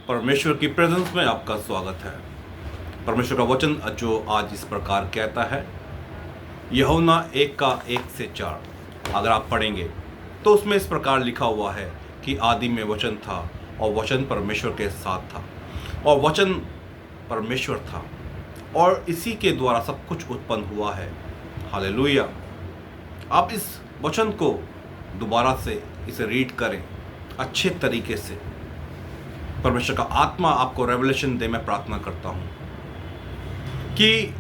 परमेश्वर की प्रेजेंस में आपका स्वागत है। परमेश्वर का वचन जो आज इस प्रकार कहता है, यूहन्ना 1:1-4 अगर आप पढ़ेंगे तो उसमें इस प्रकार लिखा हुआ है कि आदि में वचन था और वचन परमेश्वर के साथ था और वचन परमेश्वर था और इसी के द्वारा सब कुछ उत्पन्न हुआ है। हालेलुया। आप इस वचन को दोबारा से इसे रीड करें अच्छे तरीके से। परमेश्वर का आत्मा आपको रेवलेशन दे। मैं प्रार्थना करता हूँ कि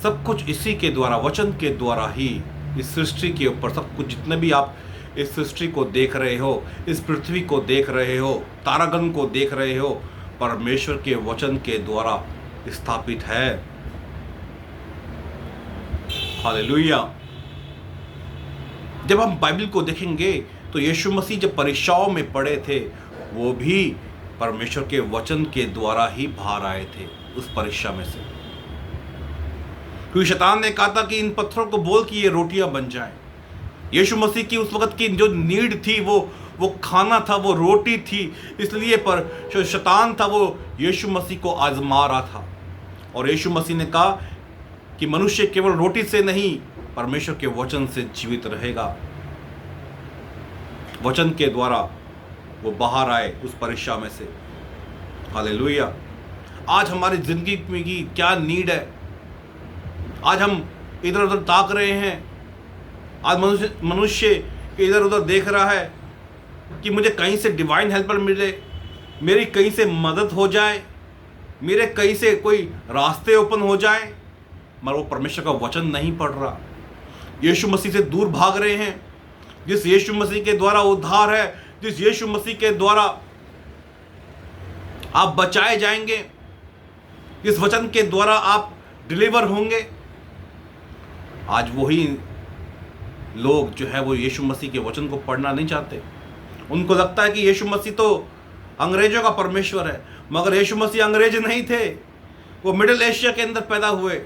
सब कुछ इसी के द्वारा, वचन के द्वारा ही इस सृष्टि के ऊपर सब कुछ, जितने भी आप इस सृष्टि को देख रहे हो, इस पृथ्वी को देख रहे हो, तारागण को देख रहे हो, परमेश्वर के वचन के द्वारा स्थापित है। हालेलुया। जब हम बाइबल को देखेंगे तो यीशु मसीह जब परीक्षाओं में पड़े थे, वो भी परमेश्वर के वचन के द्वारा ही बाहर आए थे उस परीक्षा में से। क्योंकि शैतान ने कहा था कि इन पत्थरों को बोल कि ये रोटियां बन जाएं। यीशु मसीह की उस वक्त की जो नीड थी वो खाना था, वो रोटी थी। इसलिए पर शैतान था वो यीशु मसीह को आजमा रहा था। और यीशु मसीह ने कहा कि मनुष्य केवल रोटी से नहीं, परमेश्वर के वचन से जीवित रहेगा। वचन के द्वारा वो बाहर आए उस परीक्षा में से। हालेलुया। आज हमारी जिंदगी में की क्या नीड है? आज हम इधर उधर ताक रहे हैं। आज मनुष्य इधर उधर देख रहा है कि मुझे कहीं से डिवाइन हेल्पर मिले, मेरी कहीं से मदद हो जाए, मेरे कहीं से कोई रास्ते ओपन हो जाए, मगर वो परमेश्वर का वचन नहीं पढ़ रहा। यीशु मसीह से दूर भाग रहे हैं। जिस यीशु मसीह के द्वारा उद्धार है, जिस यीशु मसीह के द्वारा आप बचाए जाएंगे, जिस वचन के द्वारा आप डिलीवर होंगे, आज वही लोग जो है वो यीशु मसीह के वचन को पढ़ना नहीं चाहते। उनको लगता है कि यीशु मसीह तो अंग्रेजों का परमेश्वर है, मगर यीशु मसीह अंग्रेज नहीं थे। वो मिडिल एशिया के अंदर पैदा हुए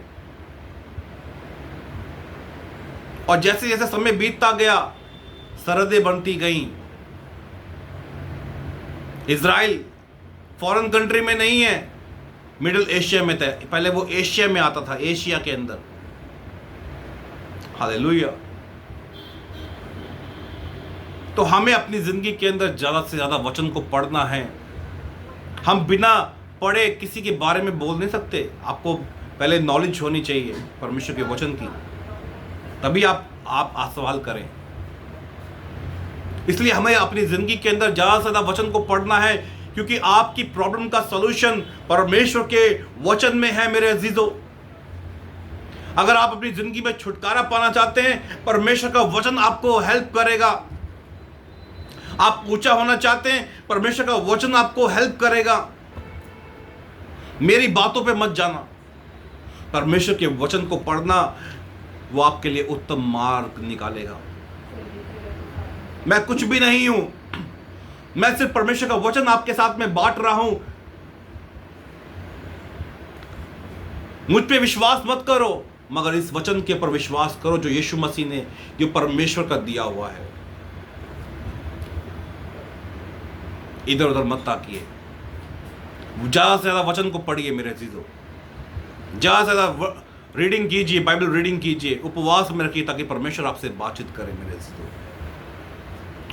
और जैसे जैसे समय बीतता गया, सरहदें बनती गईं। इज़राइल फॉरेन कंट्री में नहीं है, मिडिल एशिया में था। पहले वो एशिया में आता था, एशिया के अंदर। हालेलुया। तो हमें अपनी जिंदगी के अंदर ज़्यादा से ज़्यादा वचन को पढ़ना है। हम बिना पढ़े किसी के बारे में बोल नहीं सकते। आपको पहले नॉलेज होनी चाहिए परमेश्वर के वचन की, तभी आप सवाल करें। इसलिए हमें अपनी जिंदगी के अंदर ज़्यादा से ज़्यादा वचन को पढ़ना है, क्योंकि आपकी प्रॉब्लम का सॉल्यूशन परमेश्वर के वचन में है मेरे अजीजों। अगर आप अपनी जिंदगी में छुटकारा पाना चाहते हैं, परमेश्वर का वचन आपको हेल्प करेगा। आप ऊंचा होना चाहते हैं, परमेश्वर का वचन आपको हेल्प करेगा। मेरी बातों पे मत जाना, परमेश्वर के वचन को पढ़ना, वो आपके लिए उत्तम मार्ग निकालेगा। मैं कुछ भी नहीं हूं, मैं सिर्फ परमेश्वर का वचन आपके साथ में बांट रहा हूं। मुझ पे विश्वास मत करो, मगर इस वचन के ऊपर विश्वास करो जो यीशु मसीह ने, जो परमेश्वर का दिया हुआ है। इधर उधर मत ताकिए। ज्यादा से ज्यादा वचन को पढ़िए मेरे अजीजों। ज्यादा से ज्यादा रीडिंग कीजिए, बाइबल रीडिंग कीजिए, उपवास में रखिए, ताकि परमेश्वर आपसे बातचीत करे मेरे अजीजों।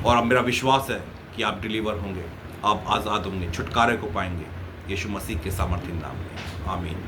और अब मेरा विश्वास है कि आप डिलीवर होंगे, आप आज़ाद होंगे, छुटकारे को पाएंगे यीशु मसीह के सामर्थ्य नाम में। आमीन।